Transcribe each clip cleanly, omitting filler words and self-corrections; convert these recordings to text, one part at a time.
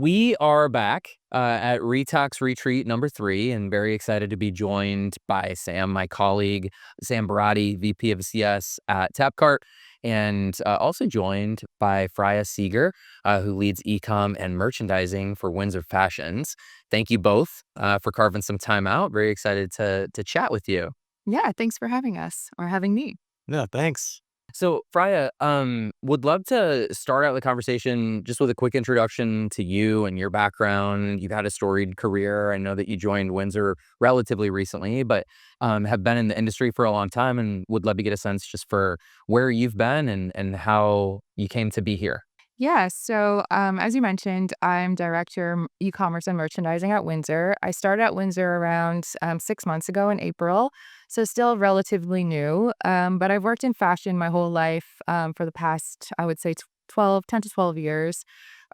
We are back at Retox Retreat number 3 and very excited to be joined by Sam, my colleague, Sam Barati, VP of CS at Tapcart, and also joined by Freya Seeger, who leads ecom and merchandising for Windsor Fashions. Thank you both for carving some time out. Very excited to chat with you. Yeah, thanks for having us or having me. No, thanks. So, Freya, would love to start out the conversation just with a quick introduction to you and your background. You've had a storied career. I know that you joined Windsor relatively recently, but have been in the industry for a long time, and would love to get a sense just for where you've been and how you came to be here. Yeah, so as you mentioned, I'm director e-commerce and merchandising at Windsor. I started at Windsor around 6 months ago in April, so still relatively new. But I've worked in fashion my whole life for the past, I would say, 10 to 12 years.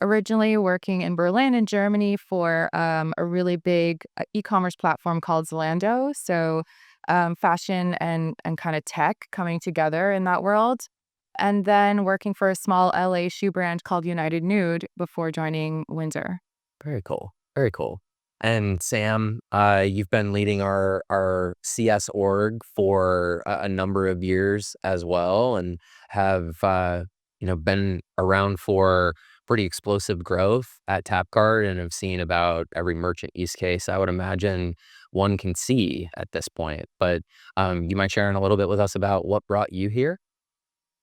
Originally working in Berlin in Germany for a really big e-commerce platform called Zalando. So fashion and kind of tech coming together in that world. And then working for a small LA shoe brand called United Nude before joining Windsor. Very cool. Very cool. And Sam, you've been leading our CS org for a number of years as well, and have been around for pretty explosive growth at Tapcart, and have seen about every merchant use case I would imagine one can see at this point. But you mind sharing a little bit with us about what brought you here?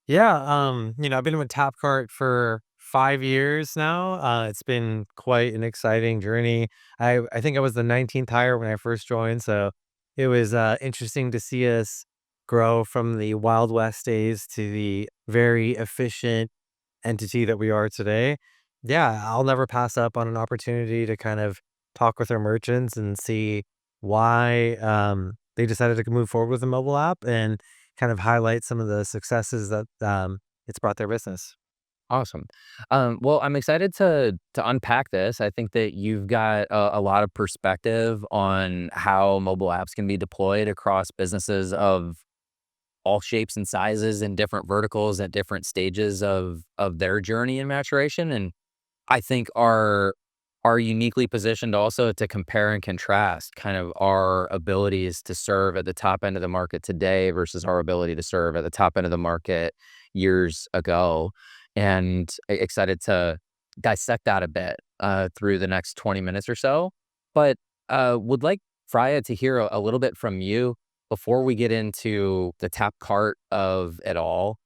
Yeah, I've been with Tapcart for 5 years now. It's been quite an exciting journey. I think I was the 19th hire when I first joined, so it was interesting to see us grow from the Wild West days to the very efficient entity that we are today. Yeah, I'll never pass up on an opportunity to kind of talk with our merchants and see why they decided to move forward with the mobile app and kind of highlight some of the successes that it's brought their business. Awesome. Well, I'm excited to unpack this. I think that you've got a lot of perspective on how mobile apps can be deployed across businesses of all shapes and sizes and different verticals at different stages of their journey and maturation. And I think are uniquely positioned also to compare and contrast kind of our abilities to serve at the top end of the market today versus our ability to serve at the top end of the market years ago. And excited to dissect that a bit through the next 20 minutes or so. But would like Freya to hear a little bit from you before we get into the tap cart of it all.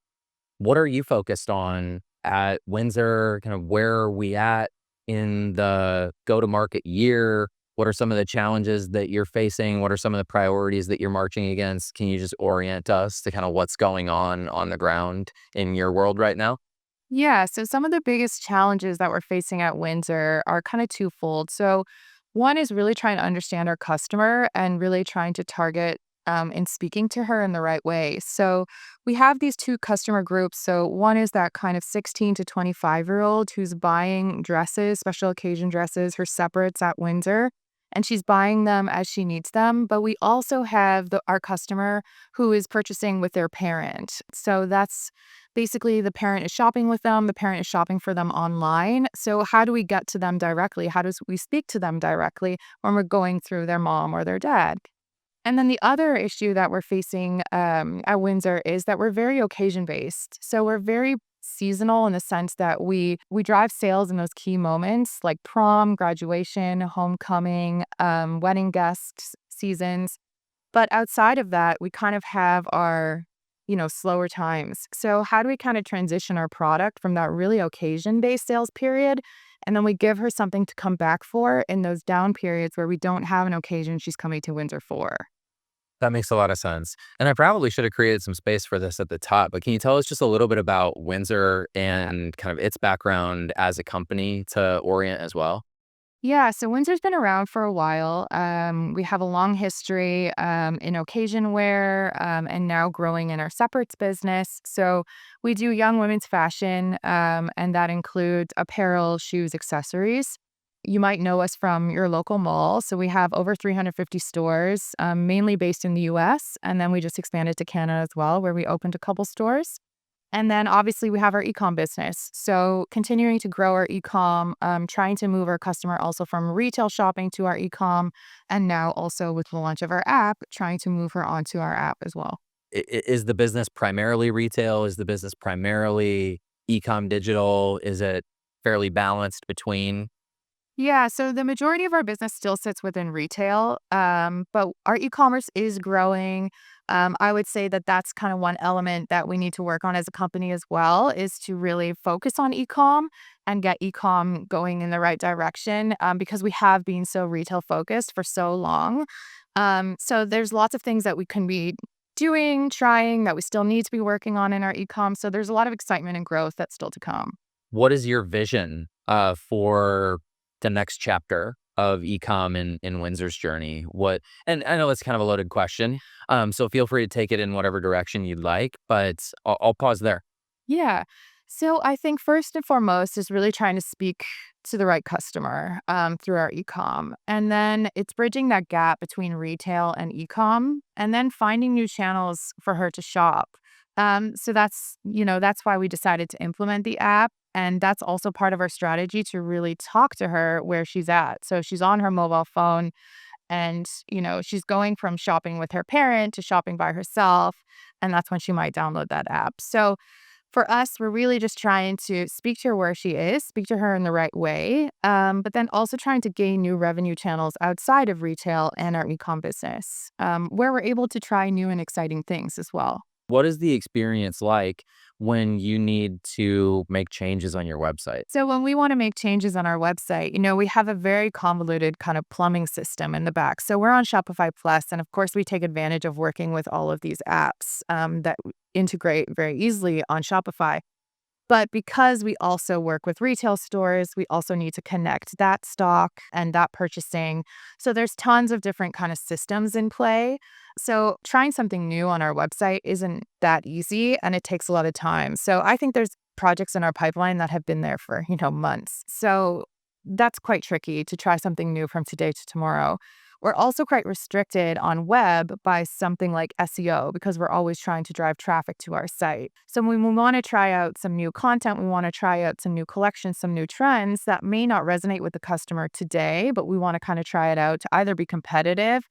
What are you focused on at Windsor? Kind of where are we at in the go-to-market year? What are some of the challenges that you're facing? What are some of the priorities that you're marching against? Can you just orient us to kind of what's going on the ground in your world right now? Yeah, so some of the biggest challenges that we're facing at Windsor are kind of twofold. So, one is really trying to understand our customer and really trying to target and speaking to her in the right way. So, we have these two customer groups. So, one is that kind of 16 to 25-year-old who's buying dresses, special occasion dresses, her separates at Windsor, and she's buying them as she needs them. But we also have our customer who is purchasing with their parent. So, that's basically the parent is shopping with them, the parent is shopping for them online. So how do we get to them directly? How does we speak to them directly when we're going through their mom or their dad? And then the other issue that we're facing at Windsor is that we're very occasion based. So we're very seasonal in the sense that we drive sales in those key moments like prom, graduation, homecoming, wedding guests seasons. But outside of that, we kind of have our, slower times. So how do we kind of transition our product from that really occasion-based sales period, and then we give her something to come back for in those down periods where we don't have an occasion she's coming to Windsor for? That makes a lot of sense. And I probably should have created some space for this at the top, but can you tell us just a little bit about Windsor and kind of its background as a company to orient as well? Yeah, so Windsor's been around for a while. We have a long history in occasion wear and now growing in our separates business. So we do young women's fashion, and that includes apparel, shoes, accessories. You might know us from your local mall. So we have over 350 stores, mainly based in the US. And then we just expanded to Canada as well, where we opened a couple stores. And then obviously we have our e-com business. So continuing to grow our e-com, trying to move our customer also from retail shopping to our e-com, and now also with the launch of our app, trying to move her onto our app as well. Is the business primarily retail? Is the business primarily e-com digital? Is it fairly balanced between? Yeah, so the majority of our business still sits within retail, but our e-commerce is growing. I would say that that's kind of one element that we need to work on as a company as well, is to really focus on e-com and get e-com going in the right direction, because we have been so retail focused for so long. So there's lots of things that we can be doing, trying, that we still need to be working on in our e-com. So there's a lot of excitement and growth that's still to come. What is your vision, for the next chapter of e-com in Windsor's journey? What and I know it's kind of a loaded question, so feel free to take it in whatever direction you'd like, but I'll pause there. Yeah. So I think first and foremost is really trying to speak to the right customer through our ecom. And then it's bridging that gap between retail and ecom and then finding new channels for her to shop. So that's why we decided to implement the app. And that's also part of our strategy to really talk to her where she's at. So she's on her mobile phone and, she's going from shopping with her parent to shopping by herself. And that's when she might download that app. So for us, we're really just trying to speak to her where she is, speak to her in the right way, but then also trying to gain new revenue channels outside of retail and our ecom business, where we're able to try new and exciting things as well. What is the experience like when you need to make changes on your website? So when we want to make changes on our website, we have a very convoluted kind of plumbing system in the back. So we're on Shopify Plus, and of course, we take advantage of working with all of these apps that integrate very easily on Shopify. But because we also work with retail stores, we also need to connect that stock and that purchasing. So there's tons of different kind of systems in play. So trying something new on our website isn't that easy and it takes a lot of time. So I think there's projects in our pipeline that have been there for, months. So that's quite tricky to try something new from today to tomorrow. We're also quite restricted on web by something like SEO because we're always trying to drive traffic to our site. So when we want to try out some new content, we want to try out some new collections, some new trends that may not resonate with the customer today, but we want to kind of try it out to either be competitive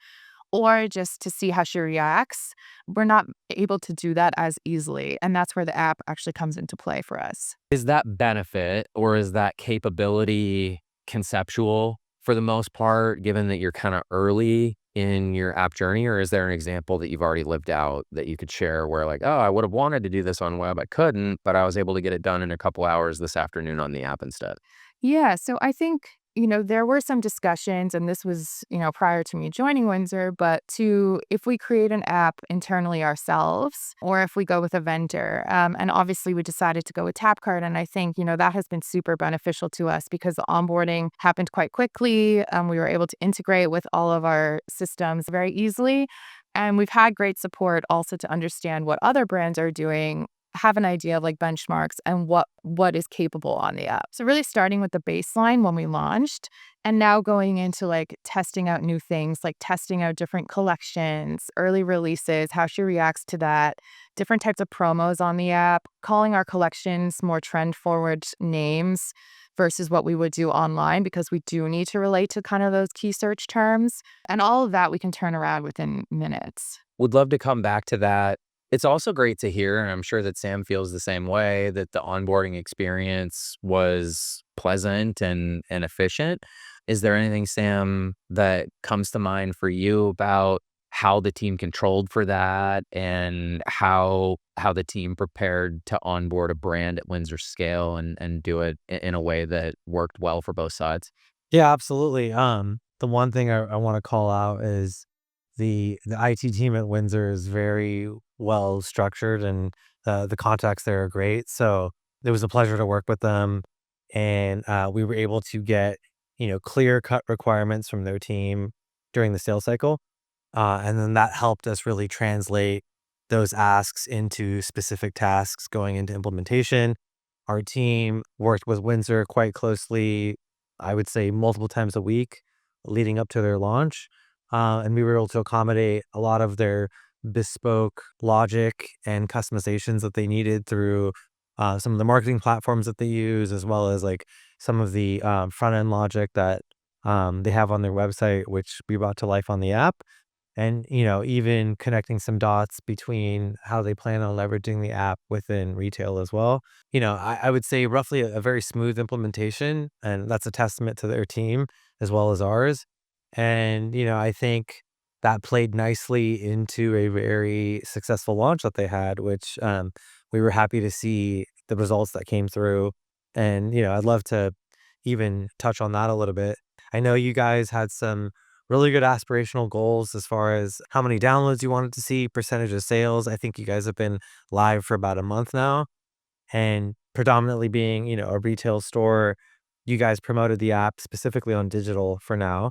or just to see how she reacts. We're not able to do that as easily. And that's where the app actually comes into play for us. Is that benefit or is that capability conceptual for the most part, given that you're kinda early in your app journey, or is there an example that you've already lived out that you could share where like, "Oh, I would have wanted to do this on web, I couldn't, but I was able to get it done in a couple hours this afternoon on the app instead." Yeah, so I think, there were some discussions, and this was, prior to me joining Windsor, but to if we create an app internally ourselves or if we go with a vendor. And obviously we decided to go with TapCard. And I think, that has been super beneficial to us because the onboarding happened quite quickly. We were able to integrate with all of our systems very easily. And we've had great support also to understand what other brands are doing, have an idea of like benchmarks and what is capable on the app. So really starting with the baseline when we launched and now going into like testing out new things, like testing out different collections, early releases, how she reacts to that, different types of promos on the app, calling our collections more trend forward names versus what we would do online because we do need to relate to kind of those key search terms. And all of that we can turn around within minutes. Would love to come back to that. It's also great to hear, and I'm sure that Sam feels the same way, that the onboarding experience was pleasant and efficient. Is there anything, Sam, that comes to mind for you about how the team controlled for that and how the team prepared to onboard a brand at Windsor scale and do it in a way that worked well for both sides? Yeah, absolutely. The one thing I want to call out is the IT team at Windsor is very well structured, and the contacts there are great. So it was a pleasure to work with them, and we were able to get clear cut requirements from their team during the sales cycle, and then that helped us really translate those asks into specific tasks going into implementation. Our team worked with Windsor quite closely, I would say multiple times a week leading up to their launch. And we were able to accommodate a lot of their bespoke logic and customizations that they needed through some of the marketing platforms that they use, as well as like some of the front end logic that they have on their website, which we brought to life on the app. And, even connecting some dots between how they plan on leveraging the app within retail as well. I would say roughly a very smooth implementation, and that's a testament to their team as well as ours. And, I think that played nicely into a very successful launch that they had, which we were happy to see the results that came through. And, I'd love to even touch on that a little bit. I know you guys had some really good aspirational goals as far as how many downloads you wanted to see, percentage of sales. I think you guys have been live for about a month now, and predominantly being, a retail store, you guys promoted the app specifically on digital for now.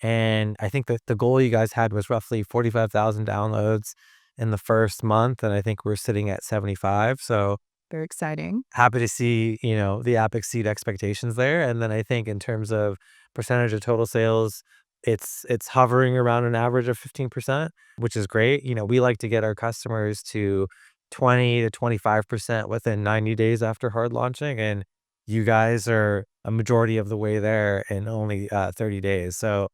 And I think that the goal you guys had was roughly 45,000 downloads in the first month, and I think we're sitting at 75. So Very exciting. happy to see, the app exceed expectations there. And then I think in terms of percentage of total sales, it's hovering around an average of 15%, which is great. We like to get our customers to 20 to 25% within 90 days after hard launching. And you guys are a majority of the way there in only 30 days. So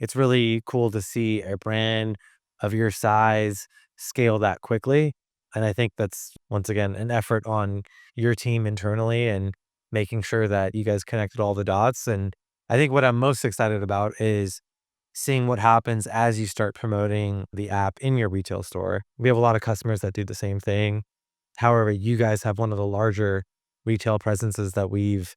it's really cool to see a brand of your size scale that quickly. And I think that's, once again, an effort on your team internally and making sure that you guys connected all the dots. And I think what I'm most excited about is seeing what happens as you start promoting the app in your retail store. We have a lot of customers that do the same thing. However, you guys have one of the larger retail presences that we've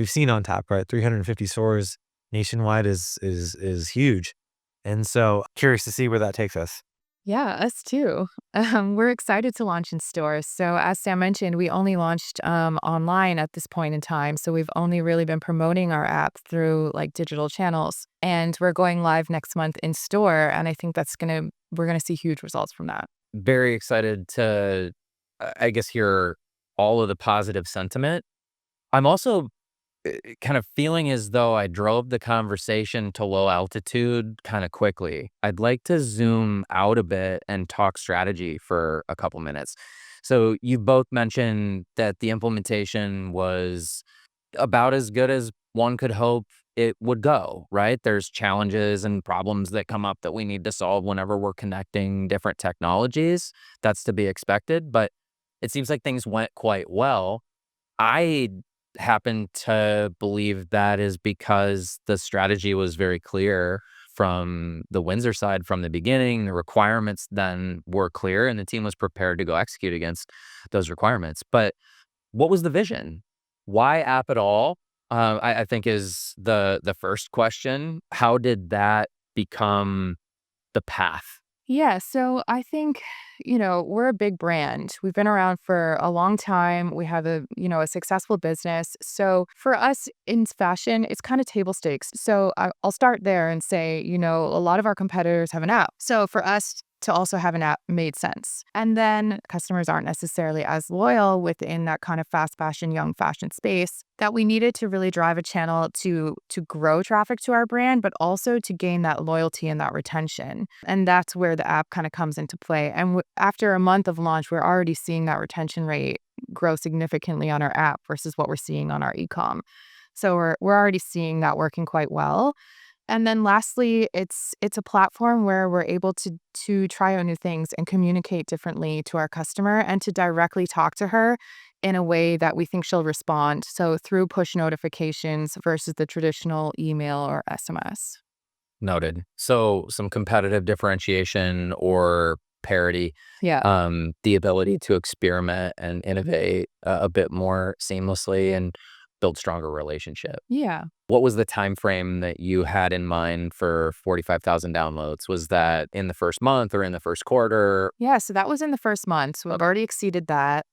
seen on tap, right? 350 stores nationwide is huge. And so curious to see where that takes us. Yeah, us too. We're excited to launch in stores. So, as Sam mentioned, we only launched online at this point in time. So, we've only really been promoting our app through like digital channels. And we're going live next month in store. And I think we're going to see huge results from that. Very excited to, I guess, hear all of the positive sentiment. I'm also kind of feeling as though I drove the conversation to low altitude kind of quickly. I'd like to zoom out a bit and talk strategy for a couple minutes. So you both mentioned that the implementation was about as good as one could hope it would go, right? There's challenges and problems that come up that we need to solve whenever we're connecting different technologies. That's to be expected, but it seems like things went quite well. I happen to believe that is because the strategy was very clear from the Windsor side from the beginning. The requirements then were clear, and the team was prepared to go execute against those requirements. But what was the vision? Why app at all? I think is the first question. How did that become the path? Yeah, so I think, we're a big brand. We've been around for a long time. We have a successful business. So for us in fashion, it's kind of table stakes. So I'll start there and say, a lot of our competitors have an app. So for us to also have an app made sense. And then customers aren't necessarily as loyal within that kind of fast fashion, young fashion space that we needed to really drive a channel to grow traffic to our brand, but also to gain that loyalty and that retention. And that's where the app kind of comes into play. And after a month of launch, we're already seeing that retention rate grow significantly on our app versus what we're seeing on our e-com. So we're already seeing that working quite well. And then lastly, it's a platform where we're able to try out new things and communicate differently to our customer and to directly talk to her in a way that we think she'll respond. So through push notifications versus the traditional email or SMS. Noted. So some competitive differentiation or parity, Yeah. the ability to experiment and innovate a bit more seamlessly and build stronger relationship. Yeah. What was the time frame that you had in mind for 45,000 downloads? Was that in the first month or in the first quarter? Yeah, so that was in the first month. So we've already exceeded that.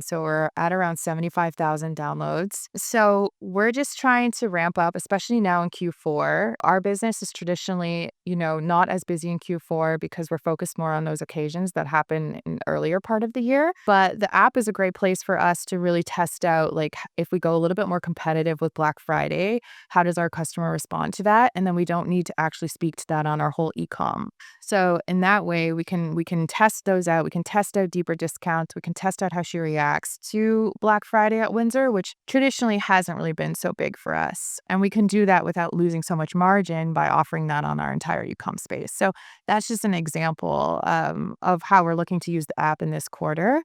So we're at around 75,000 downloads. So we're just trying to ramp up, especially now in Q4. Our business is traditionally, not as busy in Q4 because we're focused more on those occasions that happen in the earlier part of the year. But the app is a great place for us to really test out, like if we go a little bit more competitive with Black Friday, how does our customer respond to that? And then we don't need to actually speak to that on our whole e-com. So in that way, we can test those out. We can test out deeper discounts. We can test out how she reacts to Black Friday at Windsor, which traditionally hasn't really been so big for us. And we can do that without losing so much margin by offering that on our entire e-com space. So that's just an example of how we're looking to use the app in this quarter.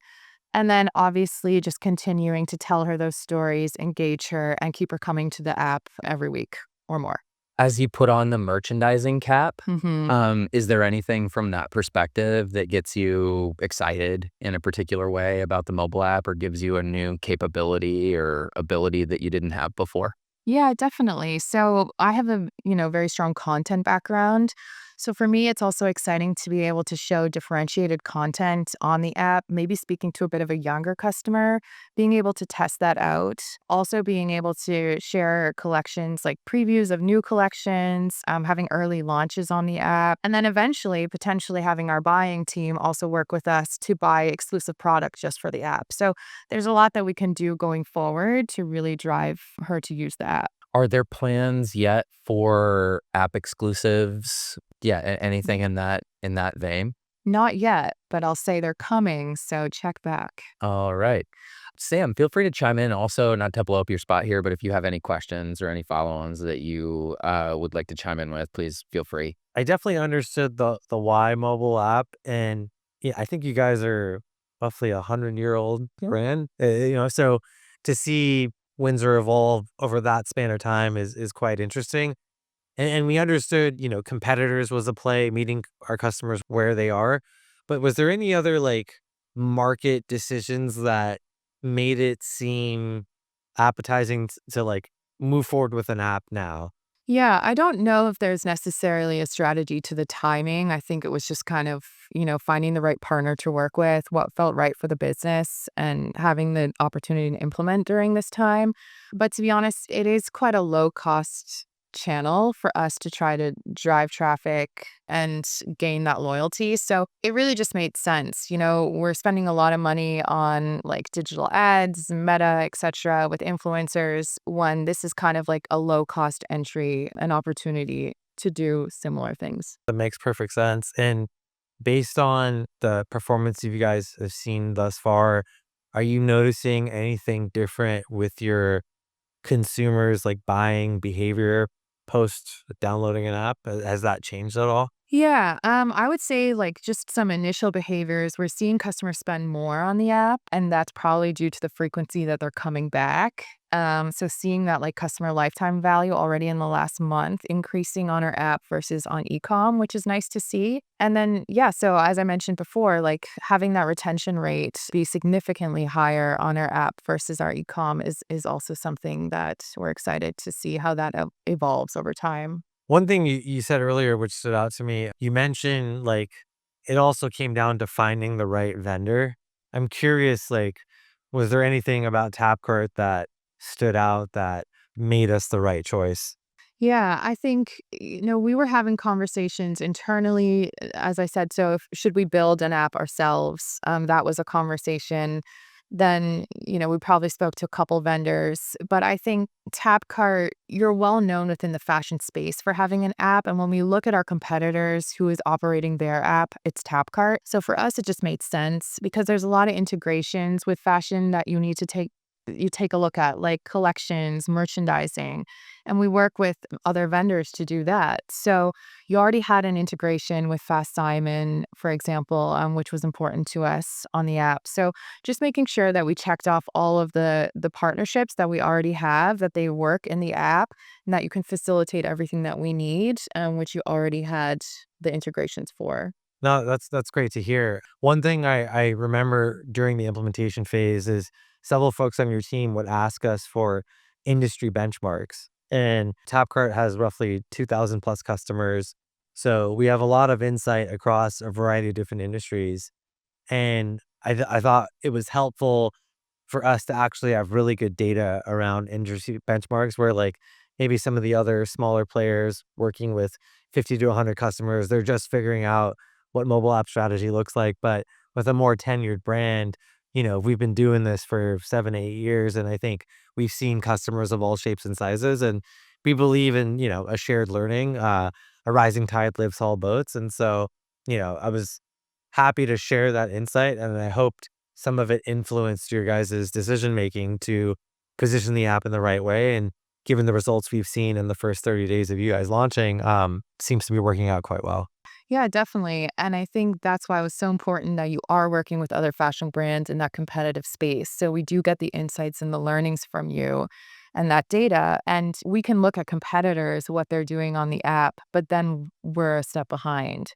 And then obviously just continuing to tell her those stories, engage her, and keep her coming to the app every week or more. As you put on the merchandising cap, Mhm. is there anything from that perspective that gets you excited in a particular way about the mobile app or gives you a new capability or ability that you didn't have before? Yeah, definitely. So I have a, very strong content background. So for me, it's also exciting to be able to show differentiated content on the app, maybe speaking to a bit of a younger customer, being able to test that out, also being able to share collections like previews of new collections, having early launches on the app, and then eventually potentially having our buying team also work with us to buy exclusive products just for the app. So there's a lot that we can do going forward to really drive her to use the app. Are there plans yet for app exclusives? Yeah, anything in that vein? Not yet, but I'll say they're coming, so check back. All right. Sam, feel free to chime in also, not to blow up your spot here, but if you have any questions or any follow-ons that you would like to chime in with, please feel free. I definitely understood the why mobile app, and yeah, I think you guys are roughly 100-year-old brand. So to see Windsor evolve over that span of time is quite interesting. And we understood, competitors was a play, meeting our customers where they are. But was there any other like market decisions that made it seem appetizing to like move forward with an app now? Yeah, I don't know if there's necessarily a strategy to the timing. I think it was just kind of, finding the right partner to work with, what felt right for the business, and having the opportunity to implement during this time. But to be honest, it is quite a low cost channel for us to try to drive traffic and gain that loyalty. So it really just made sense. We're spending a lot of money on like digital ads, Meta, etc., with influencers when this is kind of like a low cost entry, an opportunity to do similar things. That makes perfect sense. And based on the performance you guys have seen thus far, are you noticing anything different with your consumers like buying behavior post downloading an app? Has that changed at all? Yeah, I would say like just some initial behaviors. We're seeing customers spend more on the app, and that's probably due to the frequency that they're coming back. So seeing that like customer lifetime value already in the last month increasing on our app versus on e-com, which is nice to see. And then yeah, so as I mentioned before, like having that retention rate be significantly higher on our app versus our e-com is also something that we're excited to see how that evolves over time. One thing you said earlier, which stood out to me, you mentioned like it also came down to finding the right vendor. I'm curious, like, was there anything about Tapcart that stood out that made us the right choice? Yeah, I think, we were having conversations internally, as I said, so if should we build an app ourselves? That was a conversation. Then, we probably spoke to a couple vendors, but I think Tapcart, you're well known within the fashion space for having an app. And when we look at our competitors who is operating their app, it's Tapcart. So for us, it just made sense because there's a lot of integrations with fashion that you take a look at, like collections, merchandising, and we work with other vendors to do that. So you already had an integration with Fast Simon, for example, which was important to us on the app. So just making sure that we checked off all of the partnerships that we already have, that they work in the app, and that you can facilitate everything that we need, which you already had the integrations for. No, that's great to hear. One thing I remember during the implementation phase is several folks on your team would ask us for industry benchmarks. And Tapcart has roughly 2,000 plus customers. So we have a lot of insight across a variety of different industries. And I thought it was helpful for us to actually have really good data around industry benchmarks where like maybe some of the other smaller players working with 50 to 100 customers, they're just figuring out what mobile app strategy looks like. But with a more tenured brand, we've been doing this for 7, 8 years. And I think we've seen customers of all shapes and sizes. And we believe in, a shared learning, a rising tide lifts all boats. And so, I was happy to share that insight, and I hoped some of it influenced your guys' decision making to position the app in the right way. And given the results we've seen in the first 30 days of you guys launching, seems to be working out quite well. Yeah, definitely. And I think that's why it was so important that you are working with other fashion brands in that competitive space. So we do get the insights and the learnings from you and that data. And we can look at competitors, what they're doing on the app, but then we're a step behind.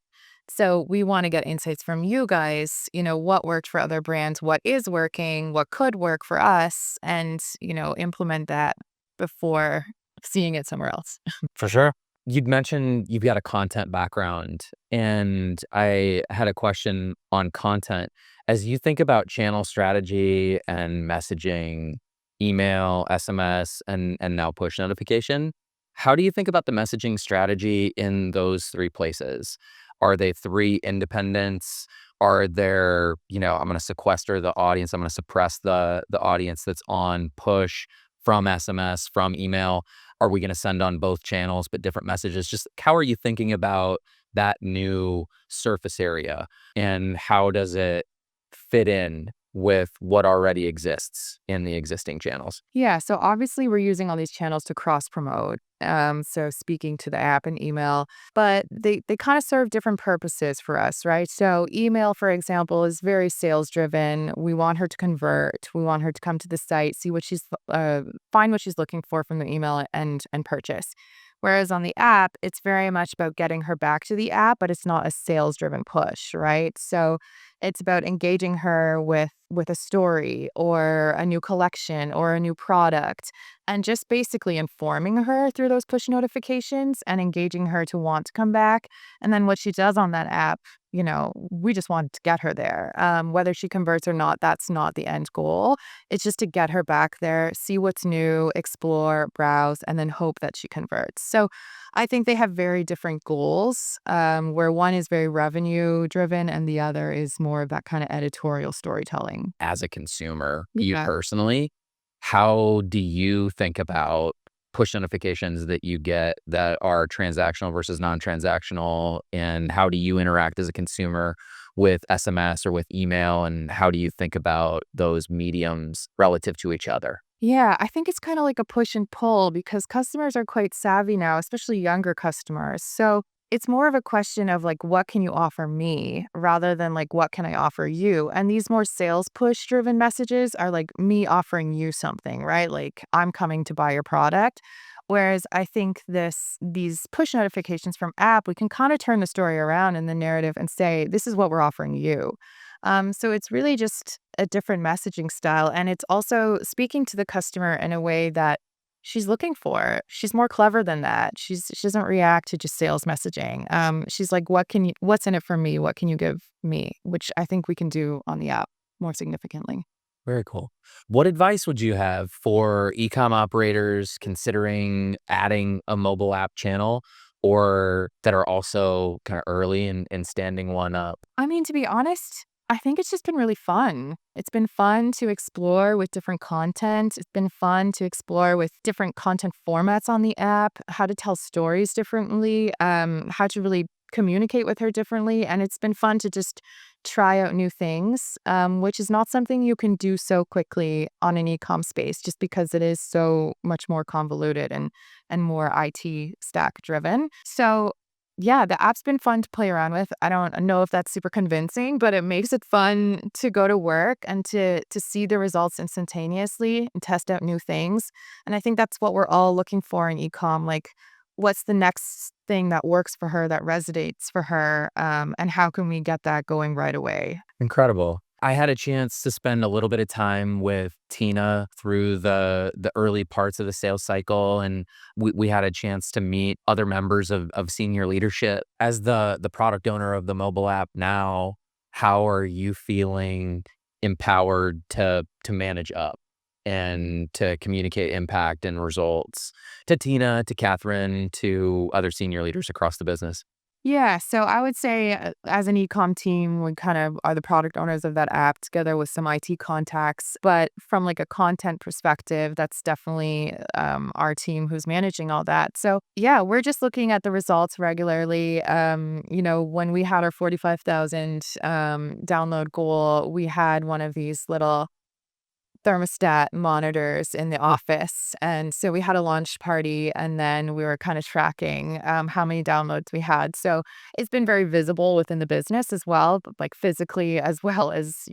So we want to get insights from you guys, what worked for other brands, what is working, what could work for us, and, implement that before seeing it somewhere else. For sure. You'd mentioned you've got a content background, and I had a question on content. As you think about channel strategy and messaging, email, SMS, and now push notification, how do you think about the messaging strategy in those three places? Are they three independents? Are there, I'm going to sequester the audience, I'm going to suppress the audience that's on push from SMS, from email? Are we gonna send on both channels but different messages? Just how are you thinking about that new surface area, and how does it fit in with what already exists in the existing channels? Yeah, so obviously we're using all these channels to cross promote. So speaking to the app and email, but they kind of serve different purposes for us, right? So email, for example, is very sales driven. We want her to convert. We want her to come to the site, see what she's find what she's looking for from the email and purchase. Whereas on the app, it's very much about getting her back to the app, but it's not a sales driven push, right? So it's about engaging her with a story or a new collection or a new product, and just basically informing her through those push notifications and engaging her to want to come back. And then what she does on that app, we just want to get her there. Whether she converts or not, that's not the end goal. It's just to get her back there, see what's new, explore, browse, and then hope that she converts. So I think they have very different goals, where one is very revenue driven and the other is more of that kind of editorial storytelling. As a consumer, you Yeah. personally, how do you think about push notifications that you get that are transactional versus non-transactional? And how do you interact as a consumer with SMS or with email? And how do you think about those mediums relative to each other? Yeah, I think it's kind of like a push and pull because customers are quite savvy now, especially younger customers. So it's more of a question of like, what can you offer me rather than like, what can I offer you? And these more sales push driven messages are like me offering you something, right? Like, I'm coming to buy your product. Whereas I think these push notifications from app, we can kind of turn the story around in the narrative and say, this is what we're offering you. So it's really just a different messaging style. And it's also speaking to the customer in a way that she's looking for. She's more clever than that. She doesn't react to just sales messaging. She's like, what's in it for me? What can you give me? Which I think we can do on the app more significantly. Very cool. What advice would you have for e-com operators considering adding a mobile app channel, or that are also kind of early in standing one up? I mean, to be honest, I think it's just been really fun. It's been fun to explore with different content. It's been fun to explore with different content formats on the app, how to tell stories differently, how to really communicate with her differently. And it's been fun to just try out new things, which is not something you can do so quickly on an e-com space just because it is so much more convoluted and more IT stack driven. So yeah, the app's been fun to play around with. I don't know if that's super convincing, but it makes it fun to go to work and to see the results instantaneously and test out new things. And I think that's what we're all looking for in e-com. Like, what's the next thing that works for her, that resonates for her, and how can we get that going right away? Incredible. I had a chance to spend a little bit of time with Tina through the early parts of the sales cycle, and we had a chance to meet other members of senior leadership. As the product owner of the mobile app now, how are you feeling empowered to manage up and to communicate impact and results to Tina, to Catherine, to other senior leaders across the business? Yeah, so I would say, as an e-com team, we kind of are the product owners of that app together with some IT contacts. But from like a content perspective, that's definitely our team who's managing all that. So yeah, we're just looking at the results regularly. When we had our 45,000 download goal, we had one of these little thermostat monitors in the office. And so we had a launch party and then we were kind of tracking how many downloads we had. So it's been very visible within the business as well, but like physically as well as,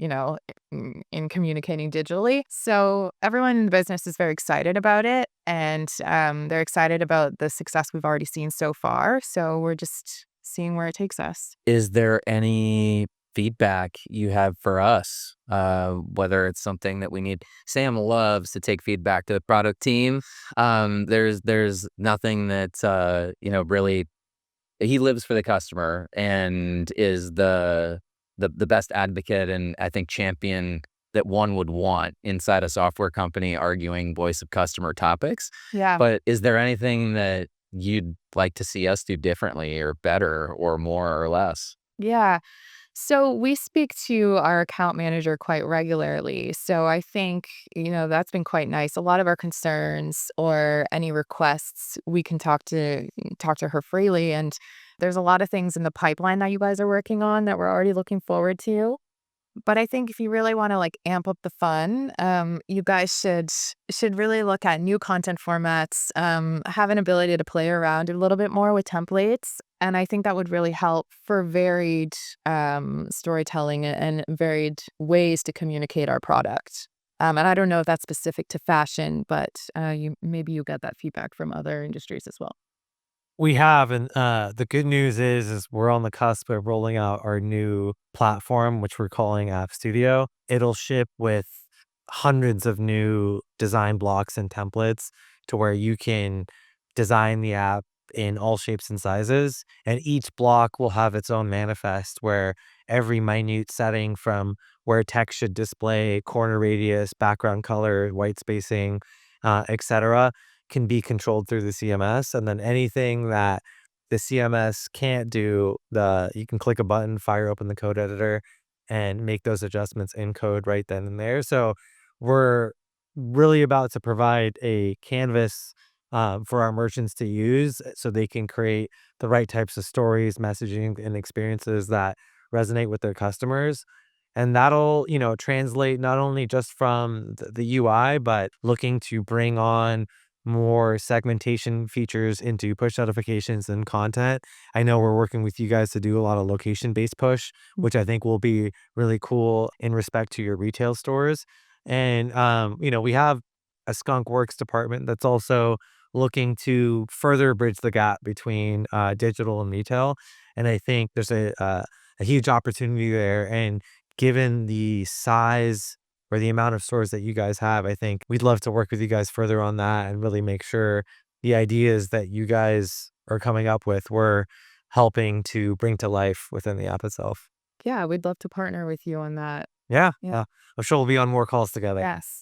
in communicating digitally. So everyone in the business is very excited about it and they're excited about the success we've already seen so far. So we're just seeing where it takes us. Is there any feedback you have for us? Whether it's something that we need. Sam loves to take feedback to the product team. There's nothing that really he lives for the customer and is the best advocate and I think champion that one would want inside a software company arguing voice of customer topics. Yeah. But is there anything that you'd like to see us do differently or better or more or less? Yeah. So we speak to our account manager quite regularly. So I think, that's been quite nice. A lot of our concerns or any requests, we can talk to her freely. And there's a lot of things in the pipeline that you guys are working on that we're already looking forward to. But I think if you really wanna, like, amp up the fun, you guys should really look at new content formats, have an ability to play around a little bit more with templates, and I think that would really help for varied, storytelling and varied ways to communicate our product. And I don't know if that's specific to fashion, but, you get that feedback from other industries as well. We have, and the good news is we're on the cusp of rolling out our new platform, which we're calling App Studio. It'll ship with hundreds of new design blocks and templates to where you can design the app in all shapes and sizes, and each block will have its own manifest where every minute setting from where text should display, corner radius, background color, white spacing, etc can be controlled through the CMS, and then anything that the CMS can't do, the you can click a button, fire open the code editor, and make those adjustments in code right then and there. So we're really about to provide a canvas for our merchants to use so they can create the right types of stories, messaging, and experiences that resonate with their customers. And that'll, translate not only just from the UI, but looking to bring on more segmentation features into push notifications and content. I know we're working with you guys to do a lot of location-based push, which I think will be really cool in respect to your retail stores. And we have a skunk works department that's also looking to further bridge the gap between digital and retail. And I think there's a huge opportunity there. And given the size or the amount of stores that you guys have, I think we'd love to work with you guys further on that and really make sure the ideas that you guys are coming up with, we're helping to bring to life within the app itself. Yeah, we'd love to partner with you on that. Yeah, Yeah. yeah. I'm sure we'll be on more calls together. Yes.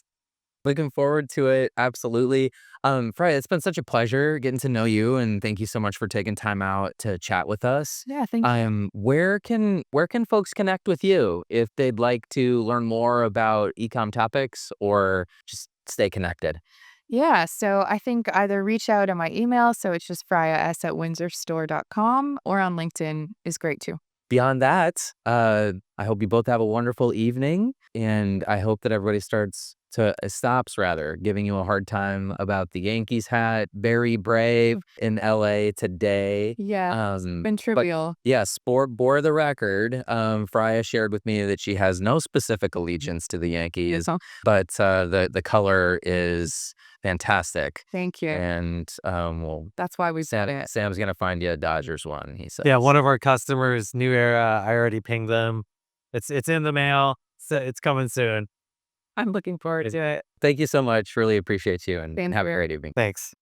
Looking forward to it, absolutely. Freya, it's been such a pleasure getting to know you, and thank you so much for taking time out to chat with us. Yeah, thank Where can folks connect with you if they'd like to learn more about ecom topics or just stay connected? Yeah, so I think either reach out on my email, so it's just FreyaS@windsorstore.com, or on LinkedIn is great too. Beyond that, I hope you both have a wonderful evening, and I hope that everybody stops rather giving you a hard time about the Yankees hat. Very brave in LA today. Yeah, it's been But trivial. yeah, sport bore the record. Freya shared with me that she has no specific allegiance to the Yes, Yankees, but the color is fantastic. thank you. And well, That's why we bought it. Sam's gonna find you a Dodgers one. He Yeah, says. one of our customers, New Era, I already pinged them. It's in the mail. So it's coming soon. I'm looking forward to it. Thank you so much. Really appreciate you and Same have a here. great evening. Thanks.